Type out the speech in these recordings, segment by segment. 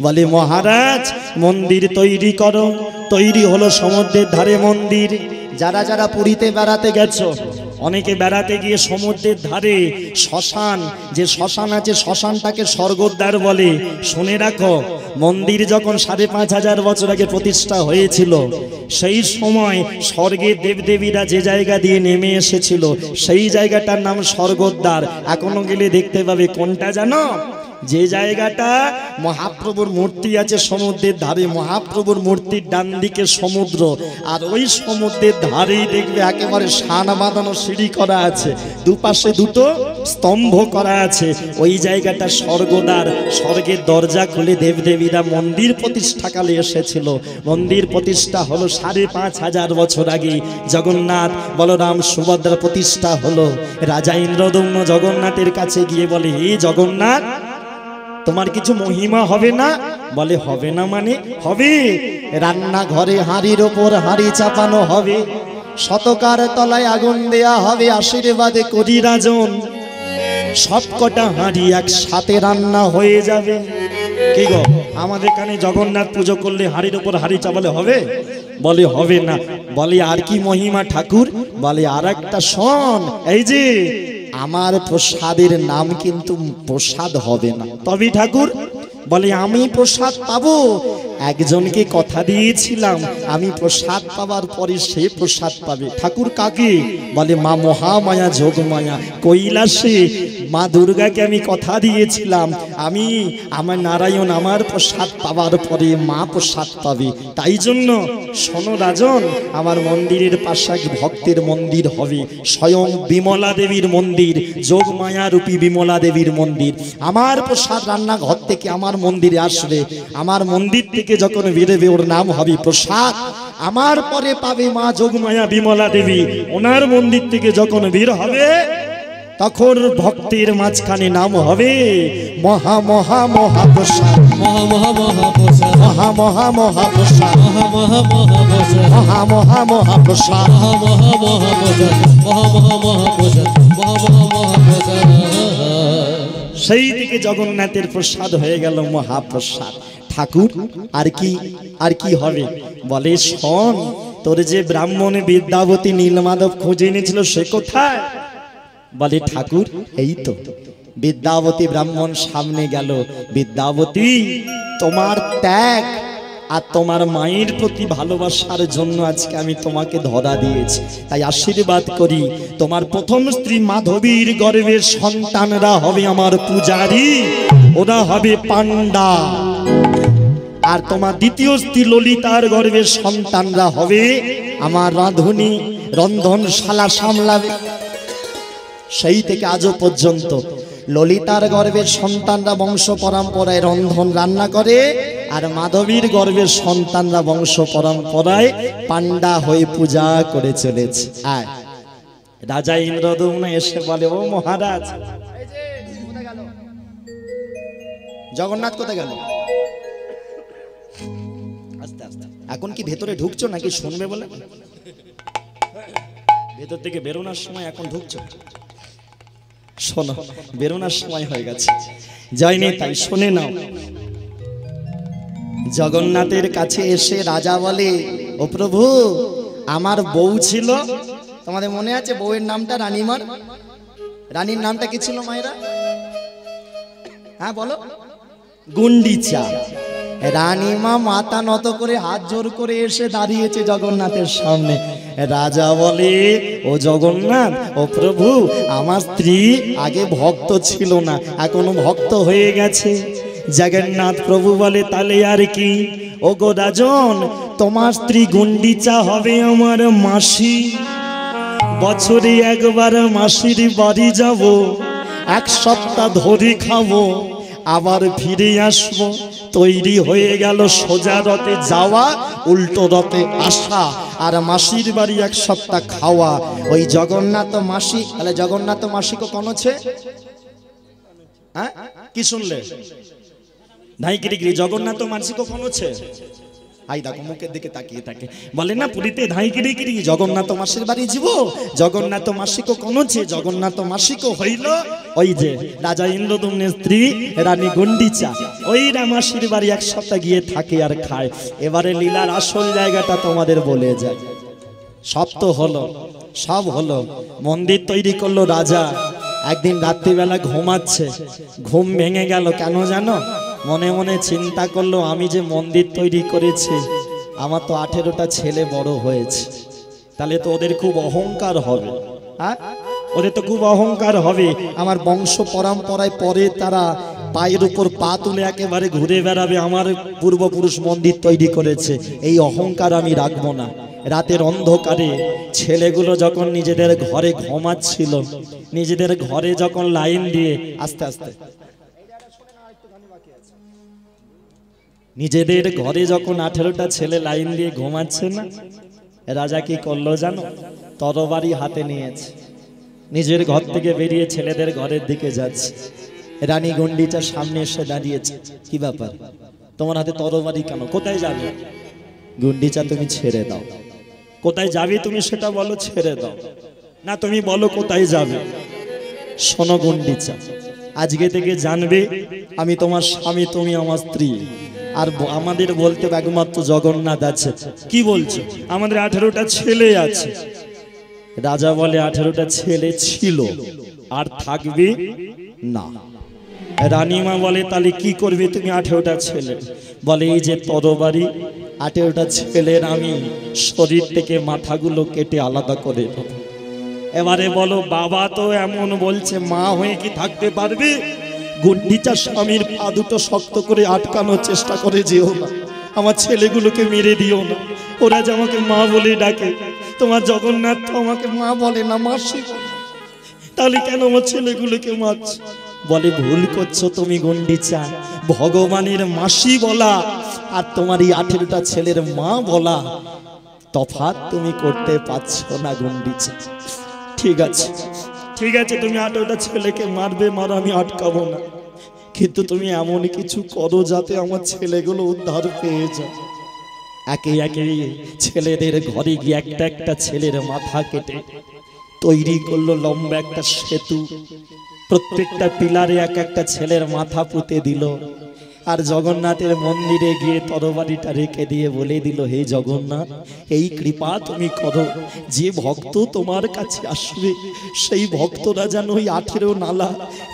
বলে মহারাজ মন্দির তৈরি করো। তৈরি হলো সমুদ্রের ধারে মন্দির। যারা যারা পুরীতে বেড়াতে গেছো, অনেকে বেড়াতে গিয়ে সমুদ্রের ধারে শ্মশান, যে শ্মশান আছে শ্মশানটাকে স্বর্গদ্বার বলে। শুনে রাখো, মন্দির যখন ৫,৫০০ বছর আগে প্রতিষ্ঠা হয়েছিল, সেই সময় স্বর্গের দেবদেবীরা যে জায়গা দিয়ে নেমে এসেছিল সেই জায়গাটার নাম স্বর্গদ্বার। এখনো গেলে দেখতে পাবে। কোনটা জানো? যে জায়গাটা মহাপ্রভুর মূর্তি আছে সমুদ্রের ধারে, মহাপ্রভুর মূর্তির ডান দিকে সমুদ্র, আর ওই সমুদ্রের ধারেই দেখবে একেবারে শান বাঁধানো সিঁড়ি করা আছে, দুপাশে দুটো স্তম্ভ করা আছে। ওই জায়গাটা স্বর্গদ্বার। স্বর্গের দরজা খুলে দেবদেবীরা মন্দির প্রতিষ্ঠাকালে এসেছিল। মন্দির প্রতিষ্ঠা হলো ৫,৫০০ বছর আগে। জগন্নাথ বলরাম সুভদ্রা প্রতিষ্ঠা হলো। রাজা ইন্দ্রদম্ন জগন্নাথের কাছে গিয়ে বলে, হে জগন্নাথ, তোমার কিছু মহিমা হবে না? বলে হবে না মানে? হবে। রান্নাঘরে হাঁড়ির ওপর হাঁড়ি চাপানো হবে, শতকার তলায় আগুন দেয়া হবে, আশীর্বাদে করি রাজন, সবকটা হাঁড়ি একসাথে রান্না হয়ে যাবে। কি গো, আমাদের এখানে জগন্নাথ পুজো করলে হাঁড়ির ওপর হাঁড়ি চাপালে হবে? বলে হবে না। বলে আর কি মহিমা ঠাকুর? বলে আর একটা শোন, এই যে আমার প্রসাদের নাম কিন্তু প্রসাদ হবে না। তবে ঠাকুর? বলে আমি প্রসাদ পাবো। একজনকে কথা দিয়েছিলাম, আমি প্রসাদ পাবার পরে সে প্রসাদ পাবে। ঠাকুর কাকে? বলে মা মহামায়া যোগমায়া কৈলাসে মা দুর্গাকে আমি কথা দিয়েছিলাম, আমি আমার নারায়ণ আমার প্রসাদ পাবার পরে মা প্রসাদ পাবে। তাই জন্য শোনো রাজন, আমার মন্দিরের পাশে এক ভক্তের মন্দির হবে, স্বয়ং বিমলা দেবীর মন্দির, যোগমায়া রূপী বিমলা দেবীর মন্দির। আমার প্রসাদ রান্নাঘর থেকে আমার মন্দিরে আসবে, আমার মন্দির থেকে যখন বেরোবে ওর নাম হবে প্রসাদ। আমার পরে পাবে মা যোগমায়া বিমলা দেবী, ওনার মন্দির থেকে যখন বের হবে তখন ভক্তের মাঝখানে নাম হবে মহা মহা মহাপ্রসাদ, মহা মহা মহাপ্রসাদ, মহা মহা মহাপ্রসাদ, মহা মহা মহাপ্রসাদ, মহা মহা মহাপ্রসাদ, মহা মহা মহাপ্রসাদ, মহা মহা মহাপ্রসাদ, মহা মহা মহাপ্রসাদ। সেই দিকে জগন্নাথের প্রসাদ হয়ে গেল মহাপ্রসাদ। ঠাকুর আর কি হবে? বলে শোন, তোর যে ব্রাহ্মণ বিদ্যাবতী নীলমাধব খুঁজে এনেছিল সে কোথায়? বলে ঠাকুর এই তো। বিদ্যাবতী ব্রাহ্মণ সামনে গেল। বিদ্যাবতী, তোমার ত্যাগ আর তোমার মায়ের প্রতি ভালোবাসার জন্য আজকে আমি তোমাকে ধরা দিয়েছি, তাই আশীর্বাদ করি তোমার প্রথম স্ত্রী মাধবীর গর্ভের সন্তানরা হবে আমার পূজারী, ওরা হবে পান্ডা। আর তোমার দ্বিতীয় স্ত্রী ললিতার গর্ভের সন্তানরা হবে আমার রাঁধুনি, রন্ধনশালা সামলাবে। সেই থেকে আজও পর্যন্ত ললিতার গর্ভের সন্তানরা বংশ পরম্পরায় রন্ধন রান্না করে, আর মাধবীর গর্ভের সন্তানরা বংশ পরম্পরায় পান্ডা হয়ে পূজা করে চলেছে। আর রাজা ইন্দ্রদম্ন এসে বলে, ও মহারাজ, জগন্নাথ কোথায় গেল? আস্তে আস্তে। এখন কি ভেতরে ঢুকছো নাকি শুনবে বলে? ভেতর থেকে বেরোনোর সময় এখন ঢুকছো? শোনো, বেরোনোর সময় হয়ে গেছে, যাইনি তাই শুনে নাও। জগন্নাথের কাছে এসে রাজা বলে, ও প্রভু, আমার বউ ছিল, তোমাদের মনে আছে বউয়ের নামটা? রানীমার রানীর নামটা কি ছিল মায়েরা? হ্যাঁ বলো। গুন্ডিচা। রানীমা মাথা নত করে হাত জোর করে এসে দাঁড়িয়েছে জগন্নাথের সামনে। রাজা বলে, ও জগন্নাথ, ও প্রভু, আমার স্ত্রী আগে ভক্ত ছিল না, এখনো ভক্ত হয়ে গেছে। জগন্নাথ প্রভু বলে, তাহলে আর কি? ও গো রাজন, তোমার স্ত্রী গুন্ডিচা হবে আমার মাসি। বছরে একবার মাসির বাড়ি যাব, এক সপ্তাহ ধরে খাবো, আবার ফিরে আসবো। তৈরি হয়ে গেল সোজা রথে যাওয়া, উল্টো রথে আসা, আর মাসির বাড়ি এক সপ্তাহ খাওয়া। ওই জগন্নাথ মাসি, তাহলে জগন্নাথ মাসি কো কোন আছে? হ্যাঁ কি শুনলে? নাই কিরি জগন্নাথ মাসি কো কোন আছে? আই দেখো মুখের দিকে তাকিয়ে থাকে, বলে না পুরীতে ধাই কিরি কিরি জগন্নাথ মাসির বাড়ি যাব, জগন্নাথ মাসিকো কোনছে, জগন্নাথ মাসিকো হইল ওই যে রাজা ইন্দ্রদম্নের স্ত্রী রানী গুন্ডিচা, ওই মাসির বাড়ি এক সপ্তাহ গিয়ে থাকে আর খায়। এবারে লীলার আসল জায়গাটা তোমাদের বলে যায়। সব তো হলো, সব হলো, মন্দির তৈরি করলো রাজা। একদিন রাত্রিবেলা ঘুমাচ্ছে, ঘুম ভেঙে গেল, কেন জানো? মনে মনে চিন্তা করলো আমি যে মন্দির তৈরি করেছি, আমার তো 18টা ছেলে বড় হয়েছে, তাহলে তো ওদের খুব অহংকার হবে। হ্যাঁ, ওদের তো খুব অহংকার হবে, আমার বংশ পরম্পরায় পরে তারা পায়ের উপর পা তুলে একেবারে ঘুরে বেড়াবে, আমার পূর্বপুরুষ মন্দির তৈরি করেছে, এই অহংকার আমি রাখবো না। রাতের অন্ধকারে ছেলেগুলো যখন নিজেদের ঘরে ঘুমাচ্ছিল, নিজেদের ঘরে যখন লাইন দিয়ে আস্তে আস্তে নিজেদের ঘরে যখন 18টা ছেলে লাইন দিয়ে ঘুমাচ্ছে না, রাজা কি করলো জানো? তরবারি হাতে নিয়েছে, নিজের ঘর থেকে বেরিয়ে ছেলেদের ঘরের দিকে যাচ্ছে। রানী গুন্ডিচা সামনে এসে দাঁড়িয়েছে, কি ব্যাপার, তোমার হাতে তরবারি কেন, কোথায় যাবে? গুন্ডিচা তুমি ছেড়ে দাও, কোথায় যাবে তুমি সেটা বলো, ছেড়ে দাও না, তুমি বলো কোথায় যাবে। শোনো গুন্ডিচা, আজকে থেকে জানবে আমি তোমার স্বামী, তুমি আমার স্ত্রী, আর আমাদের বলতে একমাত্র জগন্নাথ আছে। কি বলছো? আমাদের 18টা ছেলে আছে। রাজা বলে 18টা ছেলে ছিল, আর থাকবে না। রানীমা বলে তাহলে কি করবে তুমি 18টা ছেলে? বলে এই যে তরবারি, 18টা ছেলের আমি শরীর থেকে মাথাগুলো কেটে আলাদা করে দেব। এবারে বলো বাবা তো এমন বলছে, মা হয়ে কি থাকতে পারবে? গুন্ডিচা স্বামীর পা দুটো শক্ত করে আটকানোর চেষ্টা করে, যেও না, আমার ছেলেগুলোকে মেরে দিও না, ওরা যে আমাকে মা বলে ডাকে, তোমার জগন্নাথ তো আমাকে মা বলে না, মাসি, তাহলে কেন আমার ছেলেগুলোকে মারছ? বলে ভুল করছো তুমি গুন্ডিচা, ভগবানের মাসি বলা আর তোমার এই 18টা ছেলের মা বলা তফাৎ তুমি করতে পারছো না গুন্ডিচা। ঠিক আছে, ঠিক আছে, তুমি 18টা ছেলেকে মারবে, মারো, আমি আটকাবো না, কিন্তু তুমি এমন কিছু করো যাতে আমার ছেলেগুলো উদ্ধার পেয়ে যায়। একে একে ছেলেদের ঘরে গিয়ে একটা একটা ছেলের মাথা কেটে তৈরি করলো লম্বা একটা সেতু, প্রত্যেকটা পিলারে এক একটা ছেলের মাথা পুঁতে দিল, আর জগন্নাথের মন্দিরে গিয়ে তরবারিটা রেখে দিয়ে বলে দিল, হে জগন্নাথ, এই কৃপা তুমি করো, যে ভক্ত তোমার কাছে আসবে সেই ভক্তরা যেন ওই 18 নালা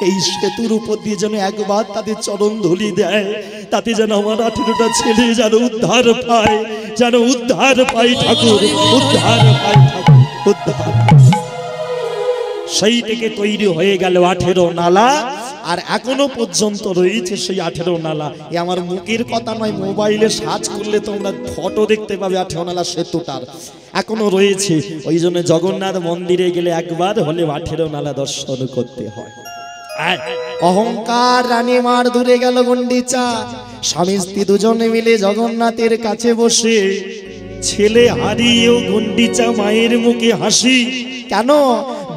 এই সেতুর উপর দিয়ে যেন একবার তাদের চরণ ধুলি দেয়, তাতে যেন আমার 18টা ছেলে যেন উদ্ধার পায়, যেন উদ্ধার পাই ঠাকুর, উদ্ধার পাই ঠাকুর, উদ্ধার। সেই থেকে তৈরি হয়ে গেল 18 নালা, আর এখনো পর্যন্ত রয়েছে সেই 18 নালা। এ আমার মুখের কথা নয়, মোবাইলে সার্চ করলে তোমরা ফটো দেখতে পাবে 18 নালা সেতুটার এখনো রয়েছে। ওই জন্য জগন্নাথ মন্দিরে গেলে একবার হলে 18 নালা দর্শন করতে হয়। অহংকার রানীমার দূরে গেল গুন্ডিচা, স্বামী স্ত্রী দুজনে মিলে জগন্নাথের কাছে বসে ছেলে হারিয়েও গুন্ডিচা মায়ের মুখে হাসি। কেন?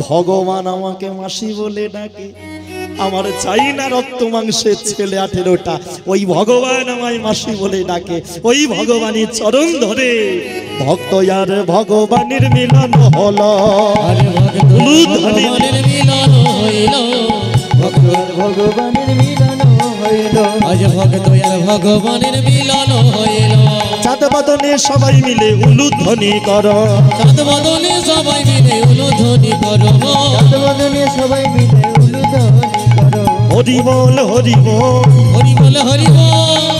ভগবান আমাকে মাসি বলে ডাকে, আমার চাই না রক্ত মাংসের ছেলে 18টা, ওই ভগবান আমায় মাসি বলে ডাকে। ওই ভগবানের চরণ ধরে ভক্ত আর ভগবানের মিলন হলো, ভগবানের মিলন হইল, ভক্ত আর ভগবানের মিলন হইল, আজ ভক্ত আর ভগবানের মিলন হইল। চাঁদ বদনে সবাই মিলে উলুধ্বনি করো, চাঁদ বদনে সবাই মিলে উলুধ্বনি করো, চাঁদ বদনে সবাই মিলে উলুধ্বনি করো। হরি বল হরি বল, হরি বল হরি বল,